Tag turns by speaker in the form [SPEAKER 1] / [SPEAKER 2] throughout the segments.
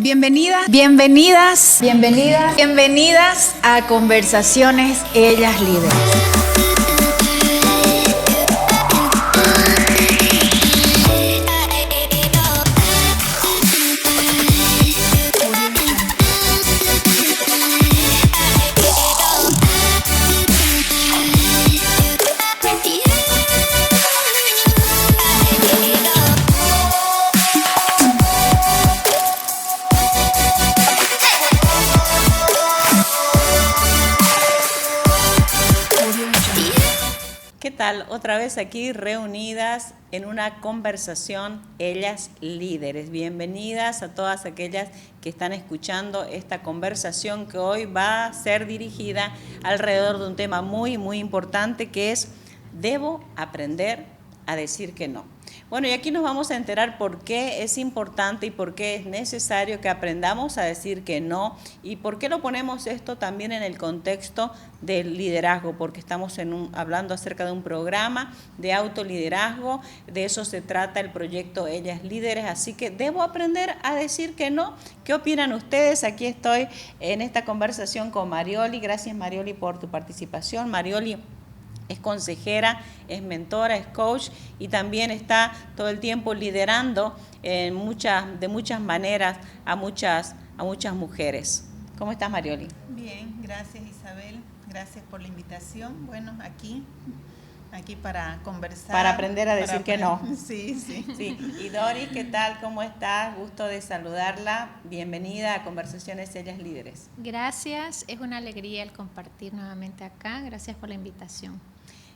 [SPEAKER 1] Bienvenidas a Conversaciones Ellas Líderes.
[SPEAKER 2] ¿Qué tal? Otra vez aquí reunidas en una conversación Ellas Líderes. Bienvenidas a todas aquellas que están escuchando esta conversación que hoy va a ser dirigida alrededor de un tema muy importante que es ¿debo aprender a decir que no? Bueno, y aquí nos vamos a enterar por qué es importante y por qué es necesario que aprendamos a decir que no y por qué lo ponemos esto también en el contexto del liderazgo, porque estamos hablando acerca de un programa de autoliderazgo, de eso se trata el proyecto Ellas Líderes, así que debo aprender a decir que no. ¿Qué opinan ustedes? Aquí estoy en esta conversación con Marioli. Gracias, Marioli, por tu participación. Marioli es consejera, es mentora, es coach y también está todo el tiempo liderando de muchas maneras a muchas mujeres. ¿Cómo estás, Marioli?
[SPEAKER 3] Bien, gracias, Isabel. Gracias por la invitación. Bueno, aquí para conversar.
[SPEAKER 2] Para aprender a decir que no.
[SPEAKER 3] Sí.
[SPEAKER 2] Y Doris, ¿qué tal? ¿Cómo estás? Gusto de saludarla. Bienvenida a Conversaciones Ellas Líderes.
[SPEAKER 4] Gracias, es una alegría el compartir nuevamente acá. Gracias por la invitación.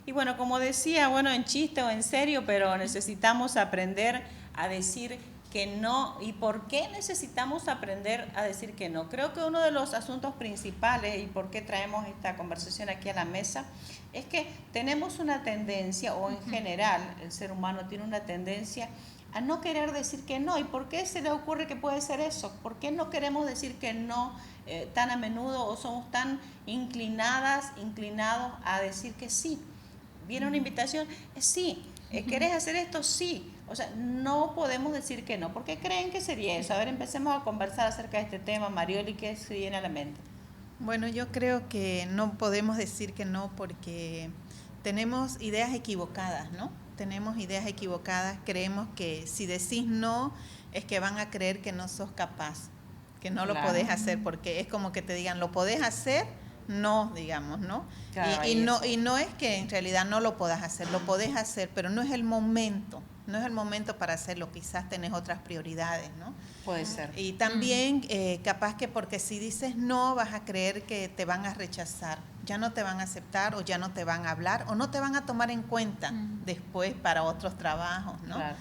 [SPEAKER 2] Y bueno, como decía, bueno, en chiste o en serio, pero necesitamos aprender a decir que no. ¿Y por qué necesitamos aprender a decir que no? Creo que uno de los asuntos principales y por qué traemos esta conversación aquí a la mesa es que tenemos una tendencia, o en general el ser humano tiene una tendencia a no querer decir que no. ¿Y por qué se le ocurre que puede ser eso? ¿Por qué no queremos decir que no tan a menudo o somos tan inclinados a decir que sí? ¿Viene una invitación? Sí. ¿Querés hacer esto? Sí. O sea, no podemos decir que no. ¿Por qué creen que sería eso? A ver, empecemos a conversar acerca de este tema. Marioli, ¿qué se viene a la mente?
[SPEAKER 3] Bueno, yo creo que no podemos decir que no porque tenemos ideas equivocadas, ¿no? Tenemos ideas equivocadas, creemos que si decís no es que van a creer que no sos capaz, que no lo podés hacer, porque es como que te digan, ¿lo podés hacer? No, digamos, ¿no? Claro, y no es que en realidad no lo puedas hacer, lo podés hacer, pero no es el momento para hacerlo, quizás tenés otras prioridades, ¿no?
[SPEAKER 2] Puede ser.
[SPEAKER 3] Y también capaz que porque si dices no vas a creer que te van a rechazar, ya no te van a aceptar o ya no te van a hablar o no te van a tomar en cuenta después para otros trabajos, ¿no?
[SPEAKER 2] Claro.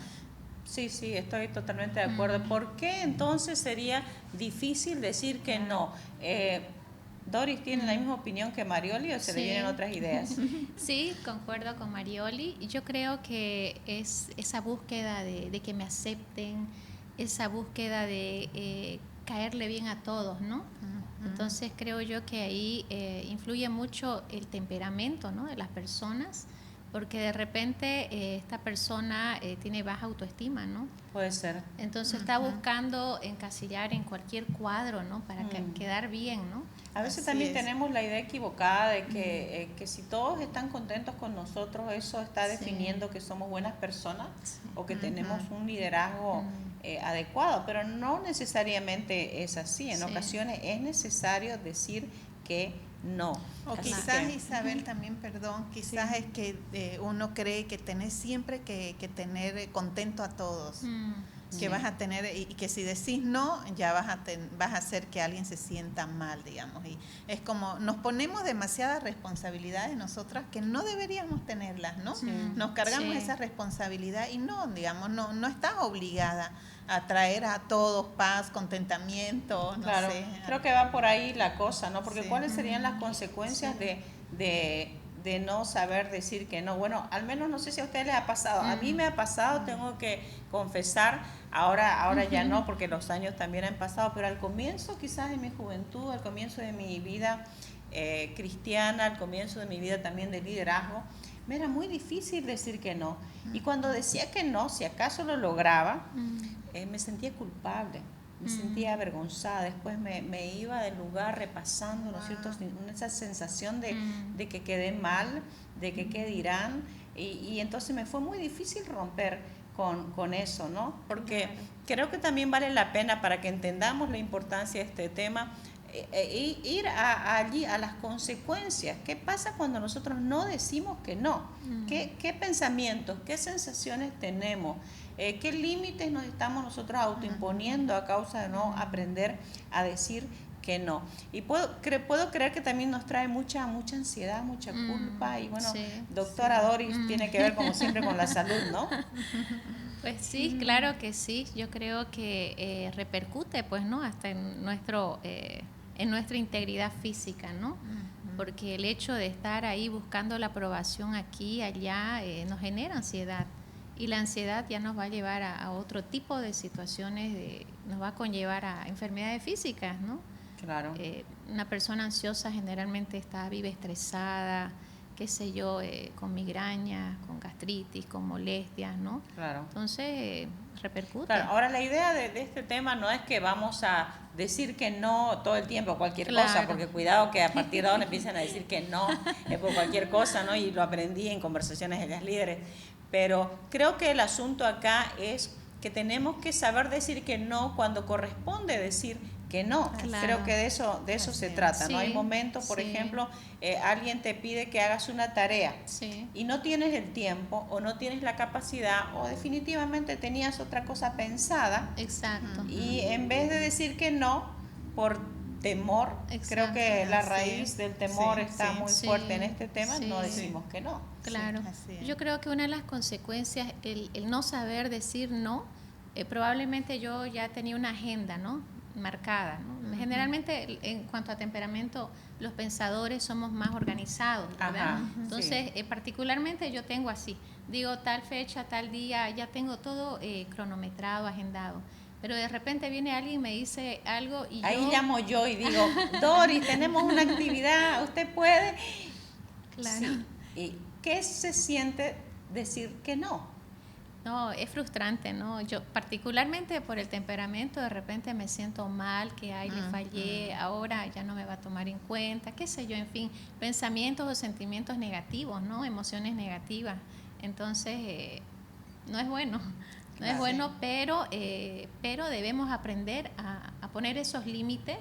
[SPEAKER 2] Sí, estoy totalmente de acuerdo. ¿Por qué entonces sería difícil decir que no? Doris, ¿tiene la misma opinión que Marioli o se le vienen otras ideas?
[SPEAKER 4] Sí, concuerdo con Marioli. Yo creo que es esa búsqueda de que me acepten, esa búsqueda de caerle bien a todos, ¿no? Entonces creo yo que ahí influye mucho el temperamento, ¿no?, de las personas, porque de repente esta persona tiene baja autoestima, ¿no?
[SPEAKER 2] Puede ser.
[SPEAKER 4] Entonces está buscando encasillar en cualquier cuadro, ¿no?, para quedar bien, ¿no?
[SPEAKER 2] A veces también tenemos la idea equivocada de que si todos están contentos con nosotros, eso está definiendo que somos buenas personas o que tenemos un liderazgo adecuado, pero no necesariamente es así. En ocasiones es necesario decir que no.
[SPEAKER 3] O así quizás, Isabel, también, perdón, quizás es que uno cree que tenés siempre que tener contento a todos. Que vas a tener, y que si decís no, ya vas a hacer que alguien se sienta mal, digamos. Y es como, nos ponemos demasiadas responsabilidades nosotras que no deberíamos tenerlas, ¿no? Nos cargamos esa responsabilidad y no, digamos, no estás obligada a traer a todos paz, contentamiento, no sé.
[SPEAKER 2] Creo que va por ahí la cosa, ¿no? Porque ¿cuáles serían las consecuencias de no saber decir que no? Bueno, al menos no sé si a ustedes les ha pasado. A mí me ha pasado, tengo que confesar, ahora ya no, porque los años también han pasado, pero al comienzo, quizás en mi juventud, al comienzo de mi vida cristiana, al comienzo de mi vida también de liderazgo, me era muy difícil decir que no. Y cuando decía que no, si acaso lo lograba, me sentía culpable. me sentía avergonzada, después me iba del lugar repasando, ¿no es cierto? Esa sensación de que quedé mal, de que qué dirán, y entonces me fue muy difícil romper con eso, ¿no? Porque creo que también vale la pena, para que entendamos la importancia de este tema, ir allí a las consecuencias. ¿Qué pasa cuando nosotros no decimos que no? ¿Qué pensamientos, qué sensaciones tenemos? ¿Qué límites nos estamos nosotros autoimponiendo a causa de no aprender a decir que no? Y puedo creer que también nos trae mucha ansiedad, mucha culpa, y bueno, doctora Doris, tiene que ver como siempre con la salud, ¿no?
[SPEAKER 4] Pues sí, claro que sí. Yo creo que repercute, pues, ¿no? Hasta en nuestra integridad física, ¿no? Porque el hecho de estar ahí buscando la aprobación aquí y allá nos genera ansiedad. Y la ansiedad ya nos va a llevar a otro tipo de situaciones, nos va a conllevar a enfermedades físicas, ¿no?
[SPEAKER 2] Claro.
[SPEAKER 4] Una persona ansiosa generalmente vive estresada, qué sé yo, con migrañas, con gastritis, con molestias, ¿no?
[SPEAKER 2] Claro.
[SPEAKER 4] Entonces, repercute.
[SPEAKER 2] Claro, ahora la idea de este tema no es que vamos a decir que no todo el tiempo, cualquier cosa, porque cuidado que a partir de ahora empiezan a decir que no, es por cualquier cosa, ¿no? Y lo aprendí en conversaciones de Ellas Líderes. Pero creo que el asunto acá es que tenemos que saber decir que no cuando corresponde decir que no.
[SPEAKER 4] Claro.
[SPEAKER 2] Creo que de eso se trata, ¿no? Hay momentos, por ejemplo, alguien te pide que hagas una tarea y no tienes el tiempo o no tienes la capacidad o definitivamente tenías otra cosa pensada.
[SPEAKER 4] Exacto.
[SPEAKER 2] Y en vez de decir que no por temor, creo que la raíz del temor está muy fuerte en este tema, no decimos que no.
[SPEAKER 4] Claro. Yo creo que una de las consecuencias, el no saber decir no, probablemente yo ya tenía una agenda, ¿no?, marcada, ¿no? Generalmente, en cuanto a temperamento, los pensadores somos más organizados, ¿verdad? Entonces, particularmente yo tengo así, digo tal fecha, tal día, ya tengo todo cronometrado, agendado. Pero de repente viene alguien y me dice algo y
[SPEAKER 2] ahí llamo yo y digo, Doris, tenemos una actividad, ¿usted puede?
[SPEAKER 4] Claro.
[SPEAKER 2] Sí. ¿Y qué se siente decir que no?
[SPEAKER 4] No, es frustrante, ¿no? Yo particularmente por el temperamento de repente me siento mal, que ay, le fallé, ahora ya no me va a tomar en cuenta, qué sé yo, en fin, pensamientos o sentimientos negativos, ¿no? Emociones negativas. Entonces, no es bueno. No es bueno, pero debemos aprender a poner esos límites,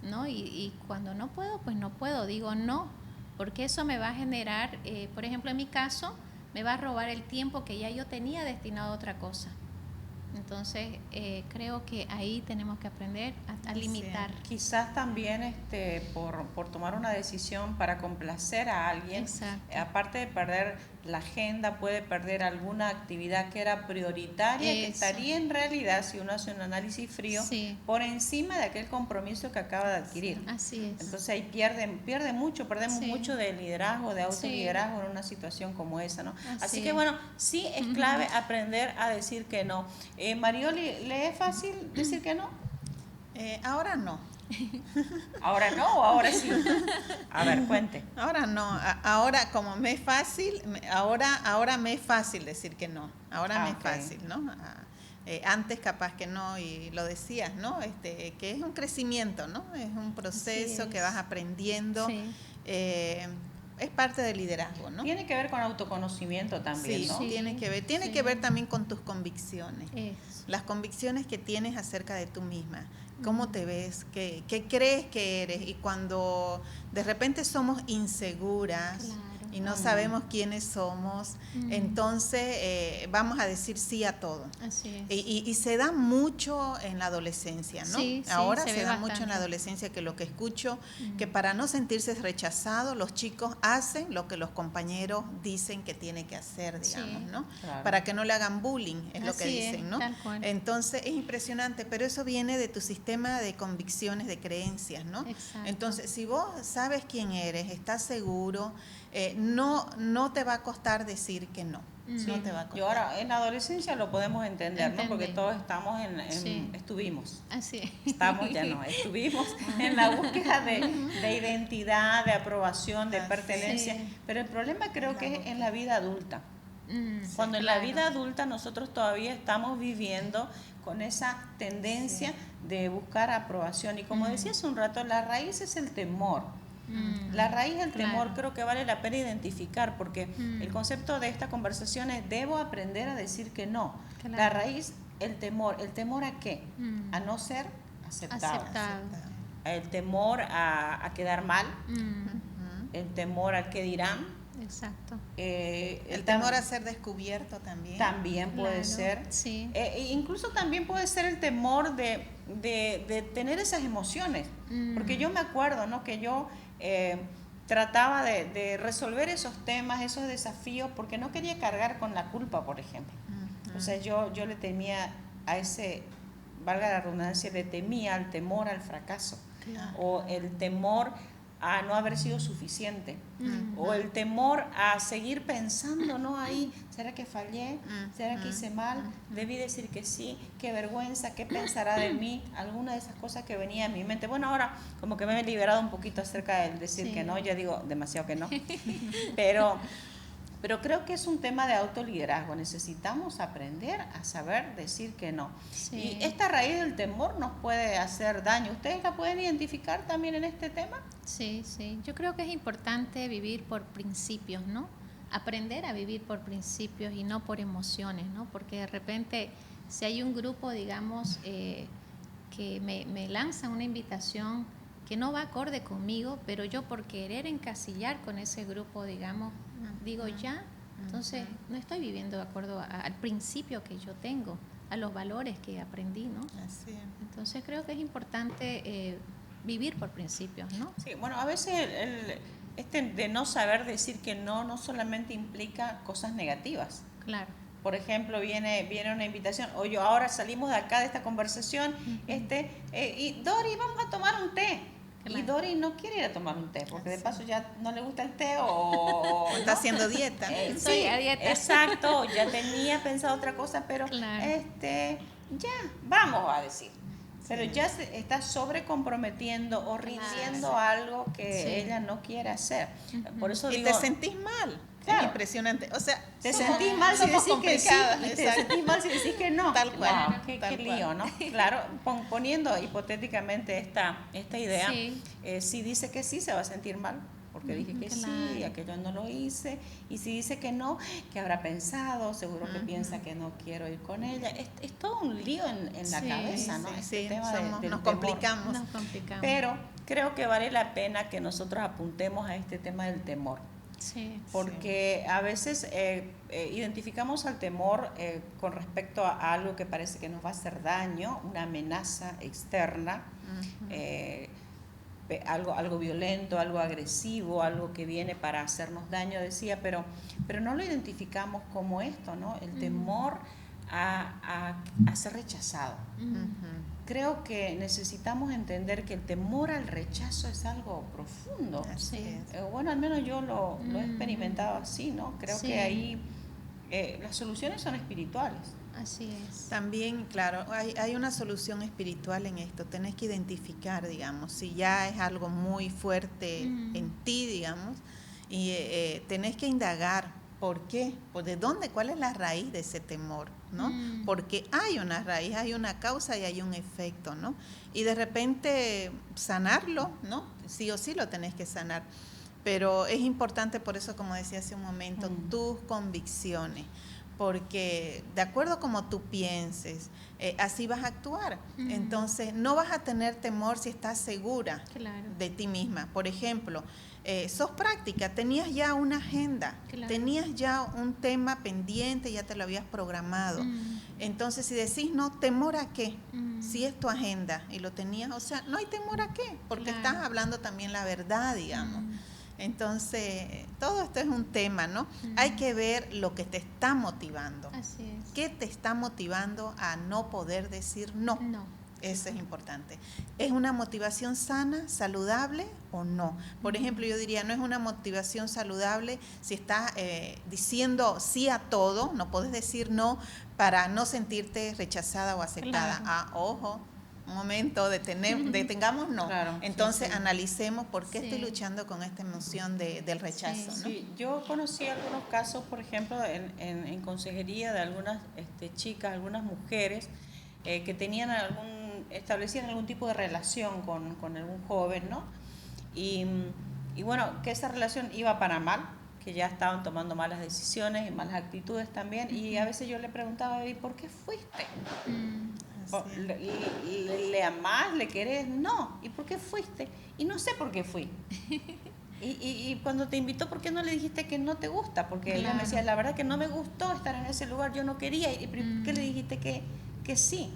[SPEAKER 4] ¿no? Y cuando no puedo, pues no puedo, digo no, porque eso me va a generar, por ejemplo, en mi caso, me va a robar el tiempo que ya yo tenía destinado a otra cosa. Entonces, creo que ahí tenemos que aprender a limitar.
[SPEAKER 2] Quizás también por tomar una decisión para complacer a alguien, aparte de perder la agenda, puede perder alguna actividad que era prioritaria, que estaría en realidad, si uno hace un análisis frío, por encima de aquel compromiso que acaba de adquirir.
[SPEAKER 4] Así es.
[SPEAKER 2] Entonces ahí perdemos mucho de liderazgo, de autoliderazgo en una situación como esa, ¿no? Así que bueno, sí es clave aprender a decir que no. Marioli, ¿le es fácil decir que no?
[SPEAKER 3] Ahora no.
[SPEAKER 2] ¿Ahora no o ahora sí? A ver, cuente.
[SPEAKER 3] Ahora no, ahora como me es fácil, ahora me es fácil decir que no. Ahora me es fácil, ¿no? Antes capaz que no, y lo decías, ¿no? Que es un crecimiento, ¿no? Es un proceso que vas aprendiendo. Es parte del liderazgo, ¿no?
[SPEAKER 2] Tiene que ver con autoconocimiento también, ¿no?
[SPEAKER 3] Sí, tiene que ver. Tiene que ver también con tus convicciones. Las convicciones que tienes acerca de tú misma. ¿Cómo te ves? ¿Qué crees que eres? Y cuando de repente somos inseguras y no sabemos quiénes somos, entonces vamos a decir sí a todo.
[SPEAKER 4] Así es.
[SPEAKER 3] Y se da mucho en la adolescencia, ¿no?
[SPEAKER 4] Sí,
[SPEAKER 3] ahora se da
[SPEAKER 4] bastante.
[SPEAKER 3] mucho en la adolescencia, que lo que escucho, que para no sentirse rechazados, los chicos hacen lo que los compañeros dicen que tiene que hacer, digamos, ¿no?
[SPEAKER 2] Claro.
[SPEAKER 3] Para que no le hagan bullying, es lo que
[SPEAKER 4] Así
[SPEAKER 3] dicen,
[SPEAKER 4] es,
[SPEAKER 3] ¿no?
[SPEAKER 4] tal cual.
[SPEAKER 3] Entonces es impresionante, pero eso viene de tu sistema de convicciones, de creencias, ¿no?
[SPEAKER 4] Exacto.
[SPEAKER 3] Entonces, si vos sabes quién eres, estás seguro, no te va a costar decir que no. No te va a costar.
[SPEAKER 2] Y ahora en la adolescencia lo podemos entender, ¿no? Porque todos estamos estuvimos.
[SPEAKER 4] Así es.
[SPEAKER 2] Estamos, ya no, estuvimos en la búsqueda de identidad, de aprobación, de pertenencia. Pero el problema creo que es en la vida adulta. Cuando en la vida adulta nosotros todavía estamos viviendo con esa tendencia de buscar aprobación. Y como decía hace un rato, la raíz es el temor. La raíz del temor creo que vale la pena identificar, porque el concepto de esta conversación es: debo aprender a decir que no.
[SPEAKER 4] Claro.
[SPEAKER 2] La raíz, el temor. ¿El temor a qué? A no ser aceptado. El temor a quedar mal, el temor al que dirán.
[SPEAKER 4] Exacto.
[SPEAKER 3] El temor a ser descubierto también.
[SPEAKER 2] También puede
[SPEAKER 4] Claro,
[SPEAKER 2] ser.
[SPEAKER 4] sí.
[SPEAKER 2] Incluso también puede ser el temor de tener esas emociones. Porque yo me acuerdo, ¿no?, que yo trataba de resolver esos temas, esos desafíos, porque no quería cargar con la culpa, por ejemplo. O sea, yo le temía a ese, valga la redundancia, le temía al temor al fracaso.
[SPEAKER 3] Claro.
[SPEAKER 2] O el temor a no haber sido suficiente, o el temor a seguir pensando, ¿no? Ahí, ¿será que fallé? ¿Será que hice mal? Debí decir que sí, qué vergüenza, qué pensará de mí, alguna de esas cosas que venía en mi mente. Bueno, ahora como que me he liberado un poquito acerca del decir que no, ya digo demasiado que no, pero creo que es un tema de autoliderazgo. Necesitamos aprender a saber decir que no.
[SPEAKER 4] Sí.
[SPEAKER 2] Y esta raíz del temor nos puede hacer daño. ¿Ustedes la pueden identificar también en este tema?
[SPEAKER 4] Sí, sí. Yo creo que es importante vivir por principios, ¿no? Aprender a vivir por principios y no por emociones, ¿no? Porque de repente, si hay un grupo, digamos, que me lanza una invitación que no va acorde conmigo, pero yo por querer encasillar con ese grupo, digamos, digo ya, entonces no estoy viviendo de acuerdo al principio que yo tengo, a los valores que aprendí, ¿no?
[SPEAKER 3] Así es.
[SPEAKER 4] Entonces creo que es importante vivir por principios, ¿no?
[SPEAKER 2] Sí, bueno, a veces este de no saber decir que no, no solamente implica cosas negativas.
[SPEAKER 4] Claro.
[SPEAKER 2] Por ejemplo, viene una invitación: oye, ahora salimos de acá de esta conversación, y Dori, vamos a tomar un té.
[SPEAKER 4] Claro.
[SPEAKER 2] Y Dori no quiere ir a tomar un té, porque de paso ya no le gusta el té o
[SPEAKER 3] Está haciendo dieta.
[SPEAKER 4] Estoy
[SPEAKER 2] sí,
[SPEAKER 4] a dieta.
[SPEAKER 2] exacto, ya tenía pensado otra cosa, pero
[SPEAKER 4] Claro.
[SPEAKER 2] ya, vamos a decir. Pero ya se está sobrecomprometiendo o rindiendo algo que ella no quiere hacer. Por eso
[SPEAKER 3] Y
[SPEAKER 2] digo,
[SPEAKER 3] te sentís mal.
[SPEAKER 2] Claro.
[SPEAKER 3] Es impresionante. O sea,
[SPEAKER 2] te
[SPEAKER 3] somos-
[SPEAKER 2] sentís mal si
[SPEAKER 3] somos
[SPEAKER 2] decís que sí,
[SPEAKER 3] complicadas,
[SPEAKER 2] y te
[SPEAKER 3] exacto.
[SPEAKER 2] sentís mal si decís que no.
[SPEAKER 3] Tal cual,
[SPEAKER 2] Wow, qué
[SPEAKER 3] tal
[SPEAKER 2] lío,
[SPEAKER 3] cual.
[SPEAKER 2] ¿no? Claro, poniendo hipotéticamente esta idea,
[SPEAKER 4] Sí.
[SPEAKER 2] si dice que sí, se va a sentir mal, porque dije que sí, y
[SPEAKER 4] Claro.
[SPEAKER 2] aquello no lo hice. Y si dice que no, ¿qué habrá pensado? Seguro que piensa que no quiero ir con ella. Es todo un lío en la
[SPEAKER 4] Sí,
[SPEAKER 2] cabeza, ¿no?
[SPEAKER 3] Sí,
[SPEAKER 2] Este
[SPEAKER 3] sí,
[SPEAKER 2] tema del
[SPEAKER 3] nos
[SPEAKER 2] temor.
[SPEAKER 3] complicamos.
[SPEAKER 4] Nos complicamos.
[SPEAKER 2] Pero creo que vale la pena que nosotros apuntemos a este tema del temor.
[SPEAKER 4] Sí.
[SPEAKER 2] Porque a veces identificamos al temor con respecto a algo que parece que nos va a hacer daño, una amenaza externa, algo violento, algo agresivo, algo que viene para hacernos daño, decía, pero no lo identificamos como esto, ¿no? El temor a ser rechazado. Creo que necesitamos entender que el temor al rechazo es algo profundo.
[SPEAKER 3] Así
[SPEAKER 4] Sí.
[SPEAKER 3] es.
[SPEAKER 2] Bueno, al menos yo lo he experimentado así, ¿no? Creo
[SPEAKER 4] Sí.
[SPEAKER 2] que ahí las soluciones son espirituales.
[SPEAKER 4] Así es.
[SPEAKER 3] También, claro, hay una solución espiritual en esto. Tenés que identificar, digamos, si ya es algo muy fuerte en ti, digamos, y tenés que indagar. ¿Por qué? Pues ¿de dónde? ¿Cuál es la raíz de ese temor? ¿No? Porque hay una raíz, hay una causa y hay un efecto, ¿no? Y de repente sanarlo, ¿no? Sí o sí lo tenés que sanar. Pero es importante, por eso, como decía hace un momento, tus convicciones. Porque de acuerdo a como tú pienses, así vas a actuar. Entonces, no vas a tener temor si estás segura
[SPEAKER 4] Claro.
[SPEAKER 3] de ti misma. Por ejemplo, sos práctica, tenías ya una agenda,
[SPEAKER 4] Claro.
[SPEAKER 3] tenías ya un tema pendiente, ya te lo habías programado. Entonces, si decís no, ¿temor a qué? Si es tu agenda y lo tenías, o sea, no hay temor a qué, porque
[SPEAKER 4] Claro.
[SPEAKER 3] estás hablando también la verdad, digamos. Entonces, todo esto es un tema, ¿no? Hay que ver lo que te está motivando.
[SPEAKER 4] Así es.
[SPEAKER 3] ¿Qué te está motivando a no poder decir no?
[SPEAKER 4] No.
[SPEAKER 3] Eso es importante. ¿Es una motivación sana, saludable o no? Por ejemplo, yo diría, no es una motivación saludable si estás diciendo sí a todo, no puedes decir no para no sentirte rechazada o aceptada.
[SPEAKER 4] Claro.
[SPEAKER 3] Ojo, un momento, detengamos no.
[SPEAKER 2] Claro,
[SPEAKER 3] Entonces
[SPEAKER 2] sí, sí.
[SPEAKER 3] analicemos por qué
[SPEAKER 4] Sí.
[SPEAKER 3] estoy luchando con esta emoción del rechazo, ¿no?
[SPEAKER 2] Sí, yo conocí algunos casos, por ejemplo, en consejería de algunas chicas, algunas mujeres que establecían algún tipo de relación con algún joven, ¿no? Y bueno, que esa relación iba para mal, que ya estaban tomando malas decisiones y malas actitudes también, y a veces yo le preguntaba, ¿y por qué fuiste? ¿Le amás? ¿Le querés? No. ¿Y por qué fuiste? Y no sé por qué fui. Y cuando te invitó, ¿por qué no le dijiste que no te gusta? Porque ella me decía, la verdad que no me gustó estar en ese lugar, yo no quería. ¿Y por qué le dijiste que sí?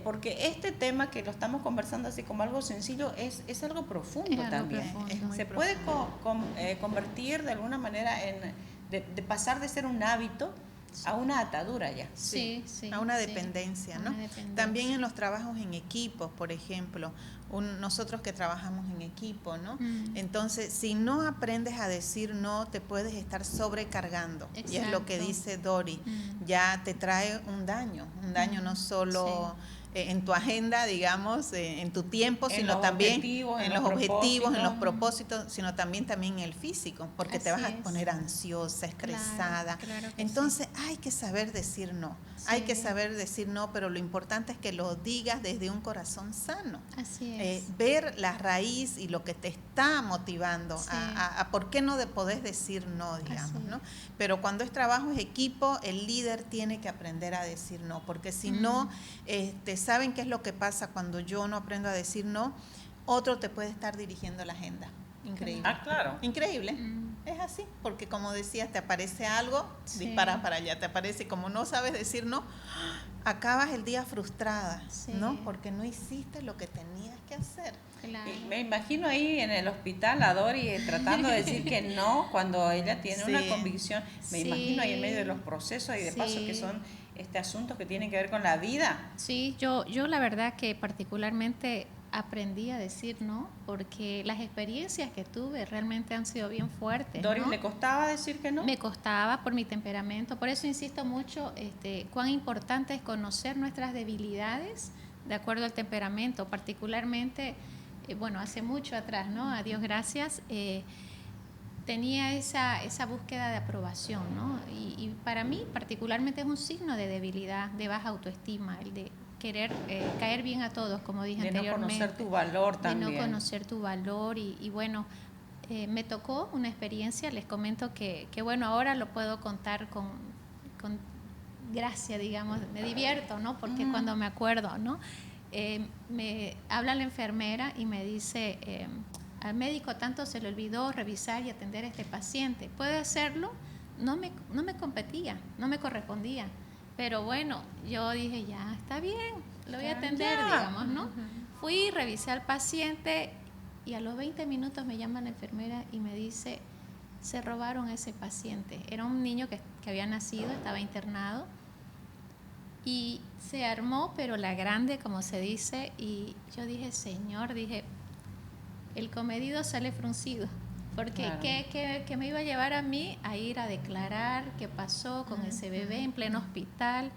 [SPEAKER 2] Porque este tema que lo estamos conversando así como algo sencillo es algo profundo también. Se puede convertir de alguna manera de pasar de ser un hábito a una atadura ya.
[SPEAKER 3] Sí, a una dependencia, ¿no? También en los trabajos en equipo, por ejemplo, nosotros que trabajamos en equipo, ¿no? Entonces, si no aprendes a decir no, te puedes estar sobrecargando. Exacto. Y es lo que dice Dori, ya te trae un daño no solo en tu agenda, digamos, en tu tiempo, sino también en los objetivos, en los propósitos, sino también en el físico, porque te vas a poner ansiosa, estresada. Claro entonces hay que saber decir no, hay que saber decir no, pero lo importante es que lo digas desde un corazón sano.
[SPEAKER 4] Así es.
[SPEAKER 3] Ver la raíz y lo que te está motivando a por qué no podés decir no, digamos, ¿no? Pero cuando es trabajo, es equipo, el líder tiene que aprender a decir no, porque si no, ¿saben qué es lo que pasa cuando yo no aprendo a decir no? Otro te puede estar dirigiendo la agenda. Increíble.
[SPEAKER 2] Ah, claro.
[SPEAKER 3] Increíble. Es así, porque como decías, te aparece algo, disparas para allá, te aparece, como no sabes decir no, acabas el día frustrada, ¿no? Porque no hiciste lo que tenías que hacer.
[SPEAKER 4] Claro.
[SPEAKER 2] Me imagino ahí en el hospital a Dori tratando de decir que no cuando ella tiene una convicción. Me imagino ahí en medio de los procesos y de paso que son asuntos que tienen que ver con la vida.
[SPEAKER 4] Sí, yo la verdad que particularmente aprendí a decir no, porque las experiencias que tuve realmente han sido bien fuertes.
[SPEAKER 2] ¿Doris le costaba decir que no?
[SPEAKER 4] Me costaba por mi temperamento, por eso insisto mucho cuán importante es conocer nuestras debilidades de acuerdo al temperamento, particularmente, hace mucho atrás, ¿no? A Dios gracias, tenía esa búsqueda de aprobación, ¿no? Y para mí particularmente es un signo de debilidad, de baja autoestima, el de querer caer bien a todos, como dije anteriormente.
[SPEAKER 2] De no conocer tu valor también.
[SPEAKER 4] De no conocer tu valor y bueno, me tocó una experiencia, les comento que ahora lo puedo contar con gracia, digamos, me divierto, ¿no? Porque cuando me acuerdo, ¿no? Me habla la enfermera y me dice, al médico tanto se le olvidó revisar y atender a este paciente, ¿puede hacerlo? No me competía, no me correspondía. Pero bueno, yo dije, ya, está bien, lo voy a atender, digamos, ¿no? Fui, revisé al paciente y a los 20 minutos me llama la enfermera y me dice, se robaron a ese paciente. Era un niño que había nacido, estaba internado y se armó, pero la grande, como se dice, y yo dije, Señor, el comedido sale fruncido. Porque claro. ¿qué me iba a llevar a mí a ir a declarar qué pasó con ese bebé en pleno hospital?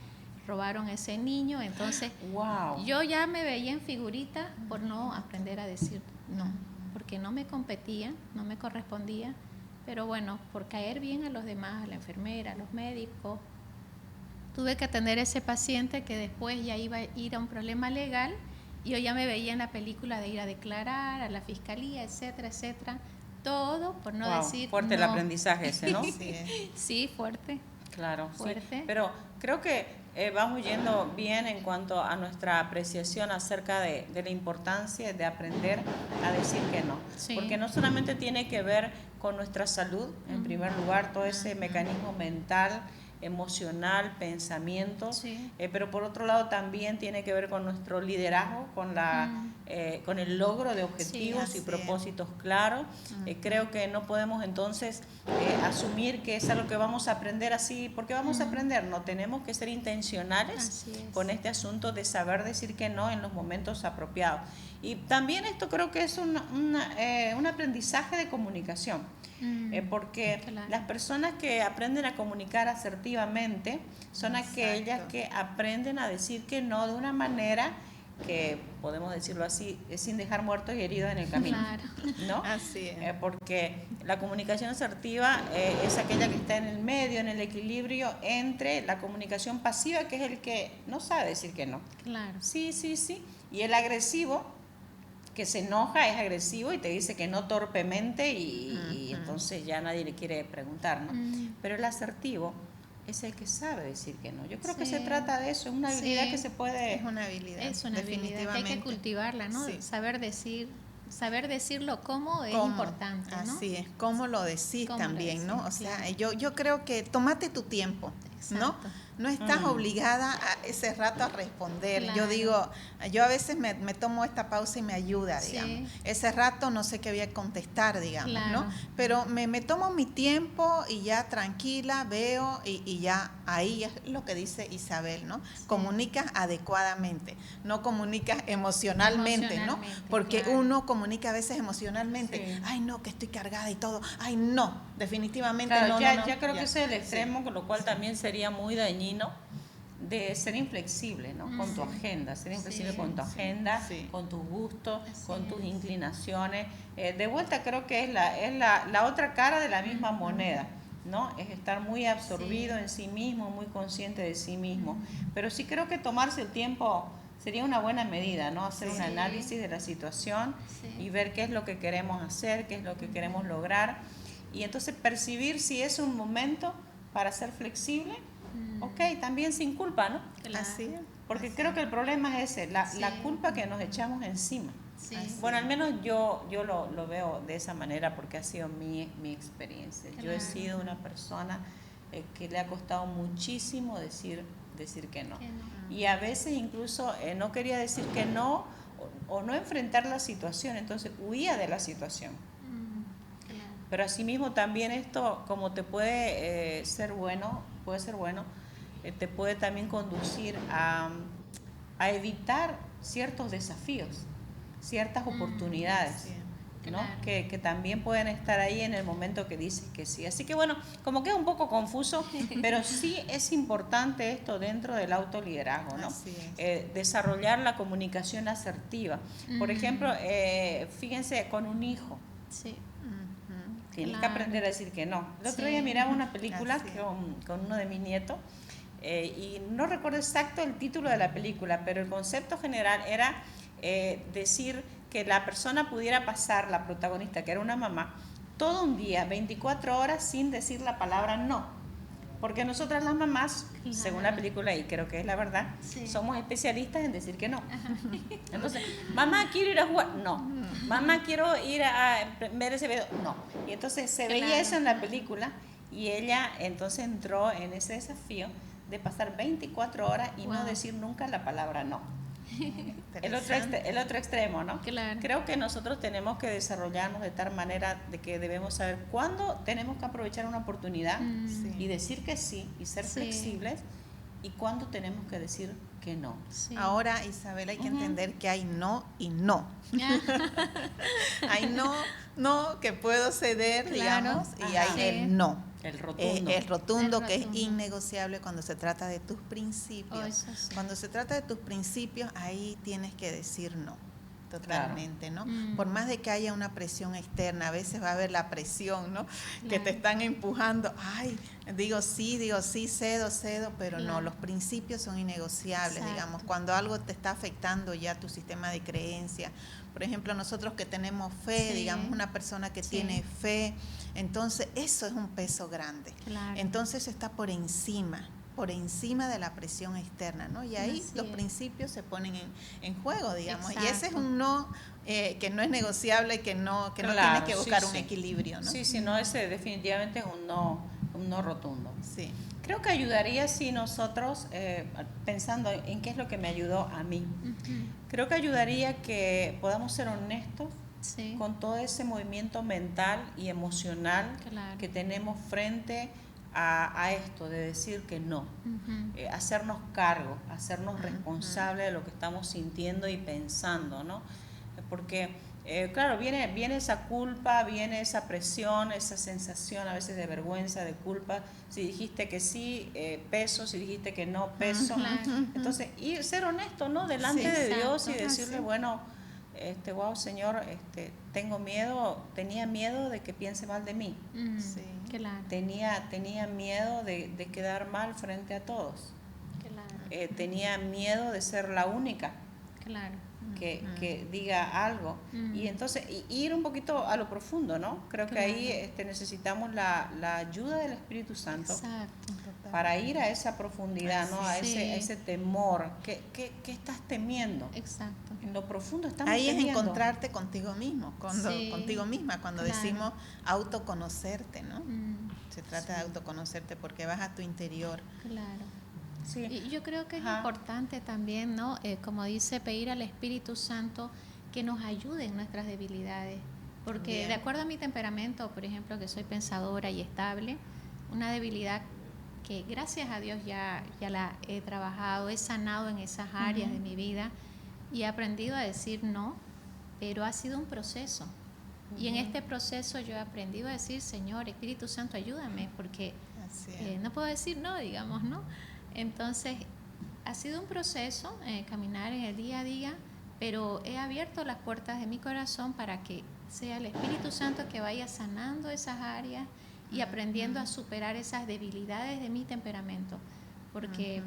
[SPEAKER 4] Robaron a ese niño, entonces yo ya me veía en figurita por no aprender a decir no, porque no me competía, no me correspondía, pero bueno, por caer bien a los demás, a la enfermera, a los médicos, tuve que atender a ese paciente que después ya iba a ir a un problema legal y yo ya me veía en la película de ir a declarar a la fiscalía, etcétera, etcétera. Todo por no decir
[SPEAKER 2] fuerte
[SPEAKER 4] no.
[SPEAKER 2] El aprendizaje ese, ¿no?
[SPEAKER 4] Sí, fuerte.
[SPEAKER 2] Claro,
[SPEAKER 4] fuerte.
[SPEAKER 2] Sí. Pero creo que vamos yendo bien en cuanto a nuestra apreciación acerca de la importancia de aprender a decir que no. Sí. Porque no solamente tiene que ver con nuestra salud, en primer lugar, todo ese mecanismo mental, emocional, pensamiento, pero por otro lado también tiene que ver con nuestro liderazgo, con el logro de objetivos y propósitos claros. Creo que no podemos entonces asumir que es algo que vamos a aprender así, porque vamos a aprender, no, tenemos que ser intencionales con este asunto de saber decir que no en los momentos apropiados. Y también esto creo que es un aprendizaje de comunicación. Porque las personas que aprenden a comunicar asertivamente son aquellas que aprenden a decir que no de una manera que podemos decirlo así, sin dejar muertos y heridos en el camino,
[SPEAKER 4] Claro.
[SPEAKER 2] ¿no?
[SPEAKER 3] Así es.
[SPEAKER 2] Porque la comunicación asertiva es aquella que está en el medio, en el equilibrio entre la comunicación pasiva, que es el que no sabe decir que no.
[SPEAKER 4] Claro.
[SPEAKER 2] Sí, sí, sí. Y el agresivo, que se enoja, es agresivo y te dice que no torpemente y entonces ya nadie le quiere preguntar, ¿no? Pero el asertivo es el que sabe decir que no. Yo creo que
[SPEAKER 4] Sí.
[SPEAKER 2] se trata de eso, es una habilidad
[SPEAKER 4] Sí.
[SPEAKER 2] que se puede...
[SPEAKER 3] Es una habilidad.
[SPEAKER 4] Es una habilidad que hay
[SPEAKER 3] definitivamente.
[SPEAKER 4] que cultivarla, ¿no?
[SPEAKER 3] Sí.
[SPEAKER 4] Saber decirlo cómo es
[SPEAKER 3] ¿Cómo?
[SPEAKER 4] importante, ¿no?
[SPEAKER 3] Así es, cómo lo decís
[SPEAKER 4] ¿Cómo lo
[SPEAKER 3] también, ¿no? O
[SPEAKER 4] decís?
[SPEAKER 3] sea,
[SPEAKER 4] Claro.
[SPEAKER 3] yo creo que tómate tu tiempo, ¿no?
[SPEAKER 4] Exacto.
[SPEAKER 3] No estás obligada a ese rato a responder. Yo
[SPEAKER 4] Claro.
[SPEAKER 3] digo, yo a veces me tomo esta pausa y me ayuda,
[SPEAKER 4] Sí.
[SPEAKER 3] digamos. Ese rato no sé qué voy a contestar, digamos,
[SPEAKER 4] Claro.
[SPEAKER 3] ¿no? Pero me tomo mi tiempo y ya tranquila veo y ya ahí es lo que dice Isabel, ¿no?
[SPEAKER 4] Sí.
[SPEAKER 3] Comunicas adecuadamente, no comunicas emocionalmente, ¿no?
[SPEAKER 4] Emocionalmente,
[SPEAKER 3] Porque
[SPEAKER 4] claro.
[SPEAKER 3] uno comunica a veces emocionalmente,
[SPEAKER 2] Sí.
[SPEAKER 3] ay no, que estoy cargada y todo, ay no, definitivamente
[SPEAKER 2] Claro,
[SPEAKER 3] no,
[SPEAKER 2] ya,
[SPEAKER 3] no, no,
[SPEAKER 2] ya creo
[SPEAKER 3] ya.
[SPEAKER 2] que ese es el
[SPEAKER 3] Sí.
[SPEAKER 2] extremo, con lo cual también sería muy dañino de ser inflexible, ¿no? Con tu agenda, ser inflexible
[SPEAKER 4] Sí,
[SPEAKER 2] con tu
[SPEAKER 3] sí,
[SPEAKER 2] agenda,
[SPEAKER 3] sí.
[SPEAKER 2] con tus gustos,
[SPEAKER 4] Así
[SPEAKER 2] con tus
[SPEAKER 4] es.
[SPEAKER 2] inclinaciones. De vuelta creo que es la otra cara de la misma moneda, ¿no? Es estar muy absorbido
[SPEAKER 4] Sí.
[SPEAKER 2] en sí mismo, muy consciente de sí mismo. Pero sí creo que tomarse el tiempo sería una buena medida, ¿no? Hacer un
[SPEAKER 4] Sí.
[SPEAKER 2] análisis de la situación
[SPEAKER 4] Sí.
[SPEAKER 2] y ver qué es lo que queremos hacer, qué es lo que queremos lograr. Y entonces percibir si es un momento para ser flexible, ok, también sin culpa, ¿no?
[SPEAKER 4] Claro.
[SPEAKER 3] Así es.
[SPEAKER 2] Porque
[SPEAKER 3] así
[SPEAKER 2] creo
[SPEAKER 3] es.
[SPEAKER 2] que el problema es ese, la
[SPEAKER 4] Sí.
[SPEAKER 2] culpa que nos echamos encima.
[SPEAKER 4] Sí.
[SPEAKER 3] Así
[SPEAKER 2] Bueno, al menos yo lo veo de esa manera porque ha sido mi experiencia. Yo he
[SPEAKER 4] Claro.
[SPEAKER 2] sido una persona que le ha costado muchísimo decir que no.
[SPEAKER 4] Que no.
[SPEAKER 2] Y a veces incluso no quería decir que no o no enfrentar la situación, entonces huía de la situación.
[SPEAKER 4] Claro.
[SPEAKER 2] Pero asimismo también esto, como te puede ser bueno, te puede también conducir a evitar ciertos desafíos, ciertas oportunidades,
[SPEAKER 3] Así es.
[SPEAKER 2] ¿no?
[SPEAKER 4] Claro.
[SPEAKER 2] Que también pueden estar ahí en el momento que dices que sí. Así que bueno, como que es un poco confuso, pero sí es importante esto dentro del autoliderazgo, ¿no?
[SPEAKER 3] Así es.
[SPEAKER 2] Desarrollar la comunicación asertiva. Por ejemplo, fíjense con un hijo.
[SPEAKER 4] Sí.
[SPEAKER 3] Ujú.
[SPEAKER 2] Tienes
[SPEAKER 4] Claro.
[SPEAKER 2] que aprender a decir que no. El otro
[SPEAKER 4] Sí.
[SPEAKER 2] día miraba una película
[SPEAKER 3] Así es.
[SPEAKER 2] con uno de mis nietos y no recuerdo exacto el título de la película, pero el concepto general era decir que la persona pudiera pasar, la protagonista, que era una mamá, todo un día, 24 horas, sin decir la palabra no. Porque nosotras las mamás,
[SPEAKER 4] Claro.
[SPEAKER 2] según la película, y creo que es la verdad,
[SPEAKER 4] Sí.
[SPEAKER 2] somos especialistas en decir que no. Entonces, mamá, quiero ir a jugar, no. Mamá, quiero ir a ver ese video, no. Y entonces se veía
[SPEAKER 4] Claro.
[SPEAKER 2] eso en la película y ella entonces entró en ese desafío de pasar 24 horas y no
[SPEAKER 4] Wow.
[SPEAKER 2] decir nunca la palabra no. El
[SPEAKER 3] Interesante.
[SPEAKER 2] otro extremo, ¿no?
[SPEAKER 4] Claro.
[SPEAKER 2] Creo que nosotros tenemos que desarrollarnos de tal manera de que debemos saber cuándo tenemos que aprovechar una oportunidad
[SPEAKER 3] Sí.
[SPEAKER 2] y decir que sí y ser
[SPEAKER 4] Sí.
[SPEAKER 2] flexibles y cuándo tenemos que decir que no.
[SPEAKER 4] Sí.
[SPEAKER 3] Ahora, Isabel, hay que
[SPEAKER 2] Ujú.
[SPEAKER 3] entender que hay no y no. Hay no que puedo ceder,
[SPEAKER 4] Claro.
[SPEAKER 3] digamos, y
[SPEAKER 2] Ajá.
[SPEAKER 3] hay
[SPEAKER 4] Sí.
[SPEAKER 3] el no.
[SPEAKER 2] El rotundo.
[SPEAKER 3] El rotundo
[SPEAKER 4] El
[SPEAKER 3] que
[SPEAKER 4] rotundo.
[SPEAKER 3] es innegociable cuando se trata de tus principios.
[SPEAKER 4] Oh, eso sí.
[SPEAKER 3] Cuando se trata de tus principios, ahí tienes que decir no. Totalmente, ¿no?
[SPEAKER 4] Mm.
[SPEAKER 3] Por más de que haya una presión externa, a veces va a haber la presión, ¿no? Que te
[SPEAKER 4] Claro.
[SPEAKER 3] están empujando. Ay, digo sí, cedo, pero no,
[SPEAKER 4] Claro.
[SPEAKER 3] los principios son innegociables,
[SPEAKER 4] Exacto.
[SPEAKER 3] digamos. Cuando algo te está afectando ya tu sistema de creencia, por ejemplo, nosotros que tenemos fe,
[SPEAKER 4] Sí.
[SPEAKER 3] digamos, una persona que
[SPEAKER 4] Sí.
[SPEAKER 3] tiene fe, entonces eso es un peso grande.
[SPEAKER 4] Claro.
[SPEAKER 3] Entonces está por encima de la presión externa, ¿no? Y ahí
[SPEAKER 4] Así
[SPEAKER 3] los
[SPEAKER 4] es.
[SPEAKER 3] principios se ponen en juego, digamos. Y ese es
[SPEAKER 4] Exacto.
[SPEAKER 3] un no que no es negociable, que no
[SPEAKER 2] Claro,
[SPEAKER 3] tienes que
[SPEAKER 2] sí,
[SPEAKER 3] buscar un
[SPEAKER 2] sí.
[SPEAKER 3] equilibrio, ¿no?
[SPEAKER 2] Sí, sí, no, ese definitivamente es un no rotundo.
[SPEAKER 3] Sí.
[SPEAKER 2] Creo que ayudaría si nosotros, pensando en qué es lo que me ayudó a mí,
[SPEAKER 4] Ujú.
[SPEAKER 2] creo que ayudaría que podamos ser honestos
[SPEAKER 4] Sí.
[SPEAKER 2] con todo ese movimiento mental y emocional
[SPEAKER 4] Claro.
[SPEAKER 2] que tenemos frente a esto de decir que no.
[SPEAKER 4] Ujú.
[SPEAKER 2] Hacernos cargo, hacernos responsables de lo que estamos sintiendo y pensando, ¿no? Porque claro, viene esa culpa, viene esa presión, esa sensación a veces de vergüenza, de culpa. Si dijiste que sí, peso; si dijiste que no, peso. Entonces, y ser honesto, ¿no? Delante
[SPEAKER 3] Sí,
[SPEAKER 2] de Dios y
[SPEAKER 3] exacto.
[SPEAKER 2] decirle,
[SPEAKER 3] Sí.
[SPEAKER 2] bueno, wow, Señor, tenía miedo de que piense mal de mí.
[SPEAKER 3] Sí.
[SPEAKER 4] Claro,
[SPEAKER 2] Tenía miedo de quedar mal frente a todos.
[SPEAKER 4] claro,
[SPEAKER 2] Tenía miedo de ser la única
[SPEAKER 4] claro.
[SPEAKER 2] que diga algo. Y entonces ir un poquito a lo profundo, ¿no? Creo que ahí necesitamos la ayuda del Espíritu Santo
[SPEAKER 4] Exacto.
[SPEAKER 2] para ir a esa profundidad, ¿no? A
[SPEAKER 4] Sí.
[SPEAKER 2] ese temor. ¿Qué estás temiendo?
[SPEAKER 4] Exacto.
[SPEAKER 2] En lo profundo estamos
[SPEAKER 3] Ahí es
[SPEAKER 2] temiendo.
[SPEAKER 3] encontrarte contigo mismo,
[SPEAKER 4] Sí,
[SPEAKER 3] contigo misma, cuando
[SPEAKER 4] claro.
[SPEAKER 3] decimos autoconocerte, ¿no? Se trata de
[SPEAKER 2] Sí.
[SPEAKER 3] autoconocerte porque vas a tu interior.
[SPEAKER 4] Claro.
[SPEAKER 2] Sí.
[SPEAKER 4] Y yo creo que es
[SPEAKER 2] Ajá.
[SPEAKER 4] importante también, ¿no? Como dice, pedir al Espíritu Santo que nos ayude en nuestras debilidades. Porque
[SPEAKER 3] Bien.
[SPEAKER 4] de acuerdo a mi temperamento, por ejemplo, que soy pensadora y estable, una debilidad que gracias a Dios ya la he trabajado, he sanado en esas áreas de mi vida y he aprendido a decir no, pero ha sido un proceso. Y en este proceso yo he aprendido a decir, Señor, Espíritu Santo, ayúdame, porque
[SPEAKER 3] Así es.
[SPEAKER 4] no puedo decir no, digamos, ¿no? Entonces, ha sido un proceso, caminar en el día a día, pero he abierto las puertas de mi corazón para que sea el Espíritu Santo que vaya sanando esas áreas y aprendiendo a superar esas debilidades de mi temperamento. Porque,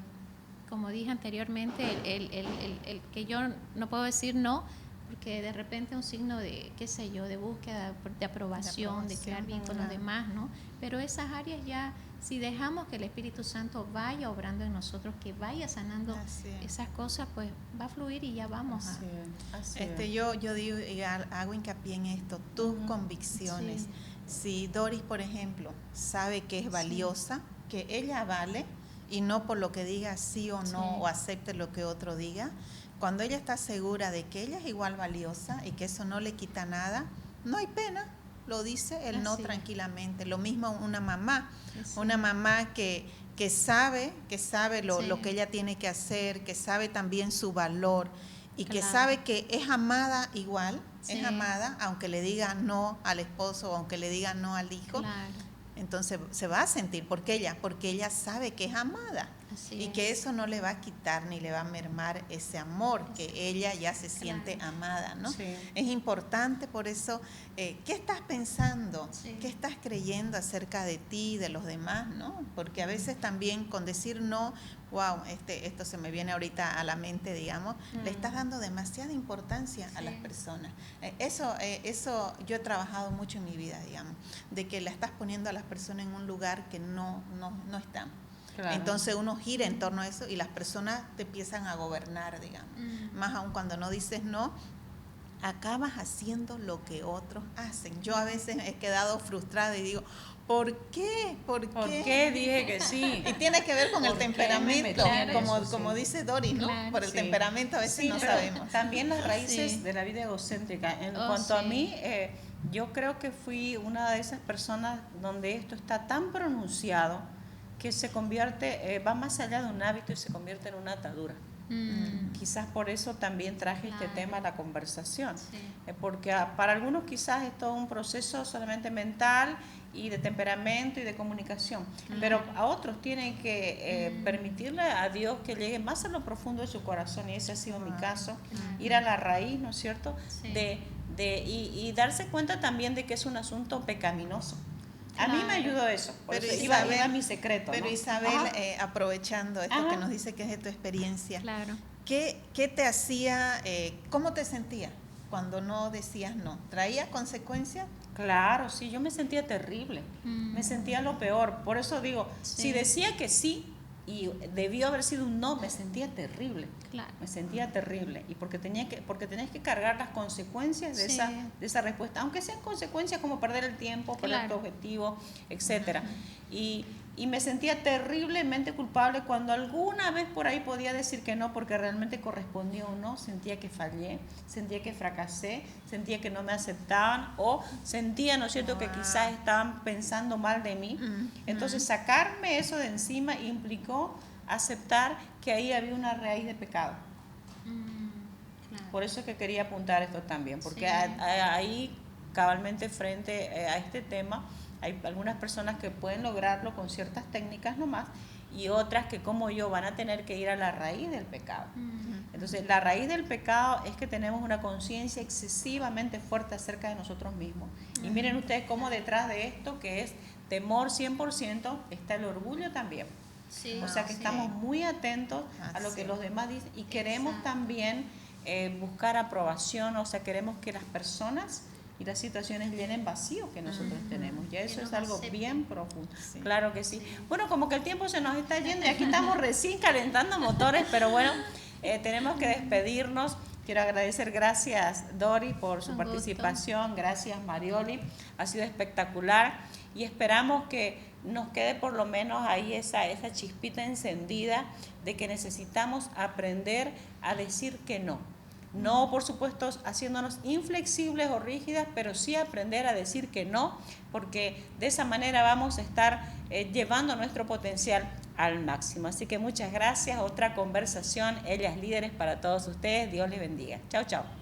[SPEAKER 4] como dije anteriormente, el que yo no puedo decir no, porque de repente es un signo de, qué sé yo, de búsqueda, de aprobación, de quedar bien con los demás, ¿no? Pero esas áreas ya, si dejamos que el Espíritu Santo vaya obrando en nosotros, que vaya sanando
[SPEAKER 3] Así es.
[SPEAKER 4] esas cosas, pues va a fluir y ya vamos a...
[SPEAKER 2] Así es.
[SPEAKER 3] Yo digo y hago hincapié en esto, tus convicciones.
[SPEAKER 4] Sí.
[SPEAKER 3] Si Doris, por ejemplo, sabe que es valiosa, que ella vale, y no por lo que diga sí o no,
[SPEAKER 4] Sí.
[SPEAKER 3] o acepte lo que otro diga, cuando ella está segura de que ella es igual valiosa y que eso no le quita nada, no hay pena, lo dice el no
[SPEAKER 4] Así es.
[SPEAKER 3] tranquilamente. Lo mismo una mamá,
[SPEAKER 4] Sí.
[SPEAKER 3] una mamá que sabe lo,
[SPEAKER 4] Sí.
[SPEAKER 3] lo que ella tiene que hacer, que sabe también su valor y que
[SPEAKER 4] Claro.
[SPEAKER 3] sabe que es amada igual,
[SPEAKER 4] Sí.
[SPEAKER 3] es amada, aunque le diga no al esposo o aunque le diga no al hijo,
[SPEAKER 4] Claro.
[SPEAKER 3] entonces se va a sentir, porque ella sabe que es amada.
[SPEAKER 4] Así
[SPEAKER 3] Y
[SPEAKER 4] es.
[SPEAKER 3] que eso no le va a quitar ni le va a mermar ese amor, que ella ya se siente
[SPEAKER 4] Claro.
[SPEAKER 3] amada, ¿no?
[SPEAKER 2] Sí.
[SPEAKER 3] Es importante, por eso, ¿qué estás pensando?
[SPEAKER 4] Sí.
[SPEAKER 3] ¿Qué estás creyendo acerca de ti, de los demás, ¿no? Porque a veces también con decir no, wow, esto se me viene ahorita a la mente, digamos, le estás dando demasiada importancia a
[SPEAKER 4] Sí.
[SPEAKER 3] las personas. Eso yo he trabajado mucho en mi vida, digamos, de que la estás poniendo a las personas en un lugar que no están.
[SPEAKER 2] Claro.
[SPEAKER 3] Entonces uno gira en torno a eso y las personas te empiezan a gobernar, digamos. Más aún cuando no dices no, acabas haciendo lo que otros hacen. Yo a veces he quedado frustrada y digo, ¿por qué? ¿Por
[SPEAKER 2] qué dije que sí?
[SPEAKER 3] Y tiene que ver con el
[SPEAKER 2] ¿Por qué me
[SPEAKER 3] temperamento,
[SPEAKER 2] metí en
[SPEAKER 3] como,
[SPEAKER 2] eso? Sí.
[SPEAKER 3] como dice Doris, ¿no?
[SPEAKER 4] Claro.
[SPEAKER 3] Por el
[SPEAKER 2] Sí.
[SPEAKER 3] temperamento a veces
[SPEAKER 2] Sí,
[SPEAKER 3] no
[SPEAKER 2] pero
[SPEAKER 3] sabemos.
[SPEAKER 2] también las raíces
[SPEAKER 4] Sí.
[SPEAKER 2] de la vida egocéntrica. En
[SPEAKER 4] Oh,
[SPEAKER 2] cuanto a
[SPEAKER 4] sí.
[SPEAKER 2] mí, yo creo que fui una de esas personas donde esto está tan pronunciado que se convierte, va más allá de un hábito y se convierte en una atadura. Quizás por eso también traje este
[SPEAKER 4] Claro.
[SPEAKER 2] tema a la conversación,
[SPEAKER 4] Sí.
[SPEAKER 2] porque para algunos quizás es todo un proceso solamente mental y de temperamento y de comunicación, pero a otros tienen que permitirle a Dios que llegue más a lo profundo de su corazón, y ese ha sido mi caso, ir a la raíz, ¿no es cierto?,
[SPEAKER 4] Sí.
[SPEAKER 2] y darse cuenta también de que es un asunto pecaminoso. A mí me
[SPEAKER 4] Claro.
[SPEAKER 2] ayudó eso, por
[SPEAKER 3] Pero
[SPEAKER 2] eso
[SPEAKER 3] Isabel-
[SPEAKER 2] iba mi secreto,
[SPEAKER 3] Pero
[SPEAKER 2] ¿no?
[SPEAKER 3] Isabel,
[SPEAKER 2] Ajá.
[SPEAKER 3] aprovechando esto
[SPEAKER 2] Ajá.
[SPEAKER 3] que nos dice que es de tu experiencia,
[SPEAKER 4] Claro.
[SPEAKER 3] ¿qué te hacía, cómo te sentías cuando no decías no? ¿Traía consecuencias?
[SPEAKER 2] Claro, sí, yo me sentía terrible, me sentía lo peor. Por eso digo,
[SPEAKER 4] Sí.
[SPEAKER 2] si decía que sí y debió haber sido un no, me sentía terrible.
[SPEAKER 4] Claro.
[SPEAKER 2] Me sentía terrible. Y porque tenías que cargar las consecuencias de,
[SPEAKER 4] Sí.
[SPEAKER 2] esa respuesta, aunque sean consecuencias como perder el tiempo, perder tu
[SPEAKER 4] Claro.
[SPEAKER 2] objetivo, etcétera. Y me sentía terriblemente culpable cuando alguna vez por ahí podía decir que no, porque realmente correspondía o no. Sentía que fallé, sentía que fracasé, sentía que no me aceptaban, o sentía, ¿no es cierto?, que quizás estaban pensando mal de mí. Entonces, sacarme eso de encima implicó aceptar que ahí había una raíz de pecado.
[SPEAKER 4] Claro.
[SPEAKER 2] Por eso es que quería apuntar esto también, porque
[SPEAKER 4] Sí.
[SPEAKER 2] ahí cabalmente frente a este tema hay algunas personas que pueden lograrlo con ciertas técnicas nomás y otras que como yo van a tener que ir a la raíz del pecado. Entonces la raíz del pecado es que tenemos una conciencia excesivamente fuerte acerca de nosotros mismos. Y miren ustedes cómo detrás de esto, que es temor 100%, está el orgullo también.
[SPEAKER 4] Sí,
[SPEAKER 2] O sea que
[SPEAKER 4] sí.
[SPEAKER 2] estamos muy atentos a lo que
[SPEAKER 3] Así.
[SPEAKER 2] los demás dicen y queremos
[SPEAKER 4] Exacto.
[SPEAKER 2] también buscar aprobación, o sea, queremos que las personas y las situaciones llenen vacíos que nosotros tenemos. Ya eso
[SPEAKER 4] Que
[SPEAKER 2] es
[SPEAKER 4] nos
[SPEAKER 2] algo
[SPEAKER 4] acepten.
[SPEAKER 2] bien profundo.
[SPEAKER 3] Sí.
[SPEAKER 2] Claro que sí. Bueno, como que el tiempo se nos está yendo y aquí estamos recién calentando motores, pero bueno, tenemos que despedirnos. Quiero agradecer, gracias Dori por su
[SPEAKER 4] Un gusto.
[SPEAKER 2] participación, gracias Marioli, ha sido espectacular y esperamos que nos quede por lo menos ahí esa chispita encendida de que necesitamos aprender a decir que no. No, por supuesto, haciéndonos inflexibles o rígidas, pero sí aprender a decir que no, porque de esa manera vamos a estar llevando nuestro potencial al máximo. Así que muchas gracias. Otra conversación, Ellas Líderes, para todos ustedes. Dios les bendiga. Chao, chao.